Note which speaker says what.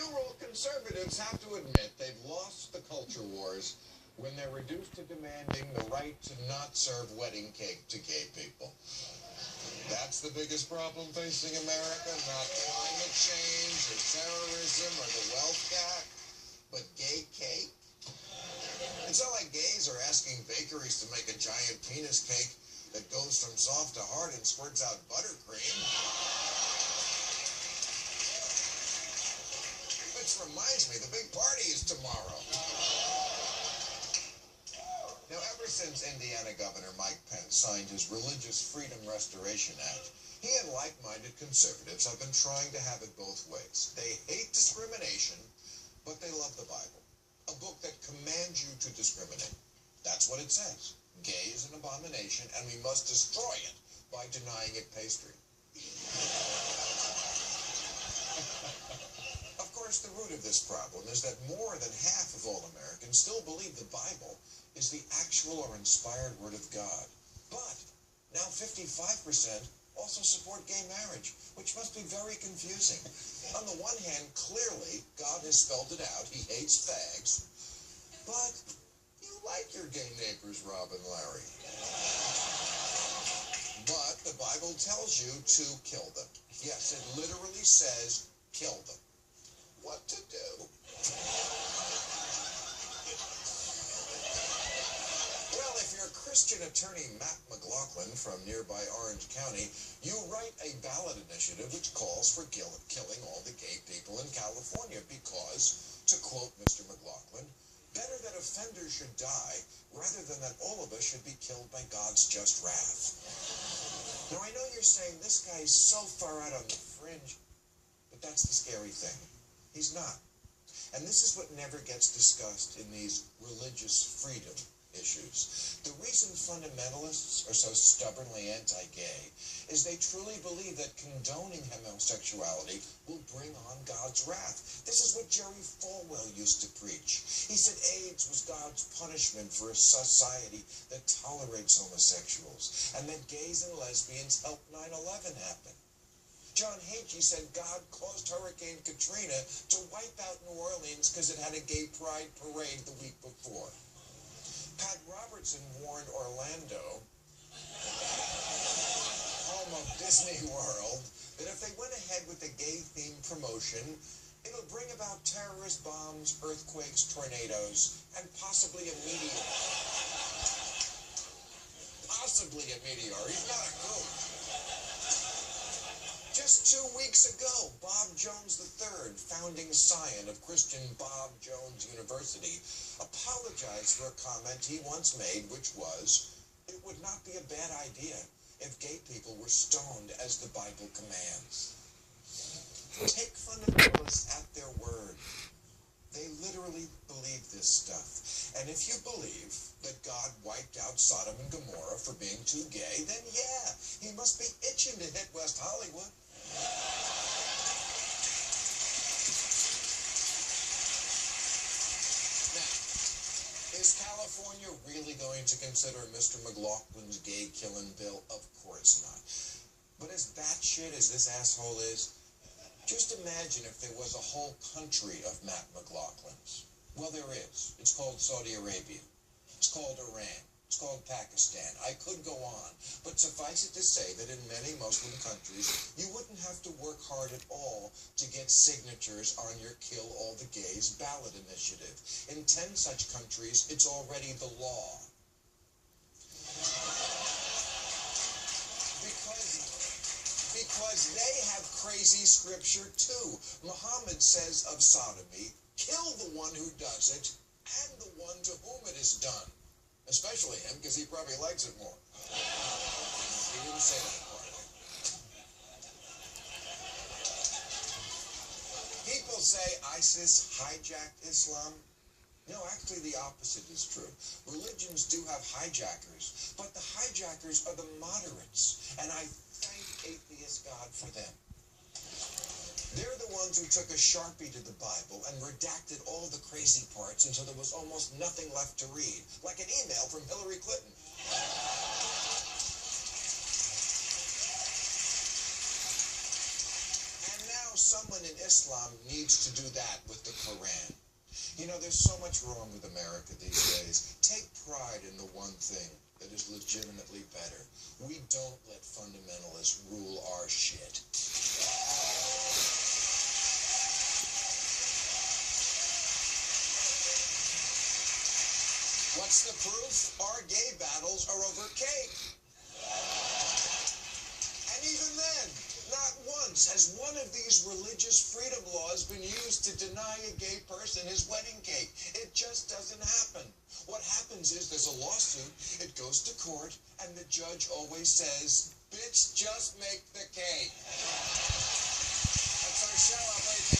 Speaker 1: new rule, conservatives have to admit they've lost the culture wars when they're reduced to demanding the right to not serve wedding cake to gay people. That's the biggest problem facing America, not climate change or terrorism or the wealth gap, but gay cake. It's not like gays are asking bakeries to make a giant penis cake that goes from soft to hard and squirts out buttercream. Which reminds me, the big party is tomorrow. Now, ever since Indiana Governor Mike Pence signed his Religious Freedom Restoration Act, he and like-minded conservatives have been trying to have it both ways. They hate discrimination, but they love the Bible, a book that commands you to discriminate. That's what it says. Gay is an abomination, and we must destroy it by denying it pastry. Of course, the root of this problem is that more than half of all Americans still believe the Bible is the actual or inspired word of God. But now 55% also support gay marriage, which must be very confusing. On the one hand, clearly, God has spelled it out. He hates fags. But you like your gay neighbors, Rob and Larry. But the Bible tells you to kill them. Yes, it literally says kill them. What to do? Well, if you're Christian attorney Matt McLaughlin from nearby Orange County, you write a ballot initiative which calls for killing all the gay people in California because, to quote Mr. McLaughlin, better that offenders should die rather than that all of us should be killed by God's just wrath. Now, I know you're saying this guy is so far out on the fringe, but that's the scary thing. He's not. And this is what never gets discussed in these religious freedom issues. The reason fundamentalists are so stubbornly anti-gay is they truly believe that condoning homosexuality will bring on God's wrath. This is what Jerry Falwell used to preach. He said AIDS was God's punishment for a society that tolerates homosexuals, and that gays and lesbians helped 9/11 happen. John Hagee said God caused Hurricane Katrina to wipe out New Orleans because it had a gay pride parade the week before. Pat Robertson warned Orlando, home of Disney World, that if they went ahead with the gay-themed promotion, it'll bring about terrorist bombs, earthquakes, tornadoes, and possibly a meteor. Possibly a meteor. He's not a kook. Just 2 weeks ago, Bob Jones III, founding scion of Christian Bob Jones University, apologized for a comment he once made, which was, it would not be a bad idea if gay people were stoned as the Bible commands. Take fundamentalists at their word. They literally believe this stuff. And if you believe that God wiped out Sodom and Gomorrah for being too gay, then yeah, he must be itching to hit West Hollywood. Now, is California really going to consider Mr. McLaughlin's gay-killing bill? Of course not. But as batshit as this asshole is, just imagine if there was a whole country of Matt McLaughlins. Well, there is. It's called Saudi Arabia. It's called Iran. It's called Pakistan. I could go on, but suffice it to say that in many Muslim countries, you wouldn't have to work hard at all to get signatures on your Kill All the Gays ballot initiative. In 10 such countries, it's already the law. Because they have crazy scripture too. Muhammad says of sodomy, kill the one who does it and the one to whom it is done. Especially him, because he probably likes it more. He didn't say that part. People say ISIS hijacked Islam. No, actually the opposite is true. Religions do have hijackers, but the hijackers are the moderates, and I thank atheist God for them. They're the ones who took a Sharpie to the Bible and redacted all the crazy parts until there was almost nothing left to read, like an email from Hillary Clinton. And now someone in Islam needs to do that with the Quran. You know, there's so much wrong with America these days. Take pride in the one thing that is legitimately better. We don't let fundamentalists rule our shit. What's the proof? Our gay battles are over cake. And even then, not once has one of these religious freedom laws been used to deny a gay person his wedding cake. It just doesn't happen. What happens is there's a lawsuit, it goes to court, and the judge always says, "Bitch, just make the cake." That's our show.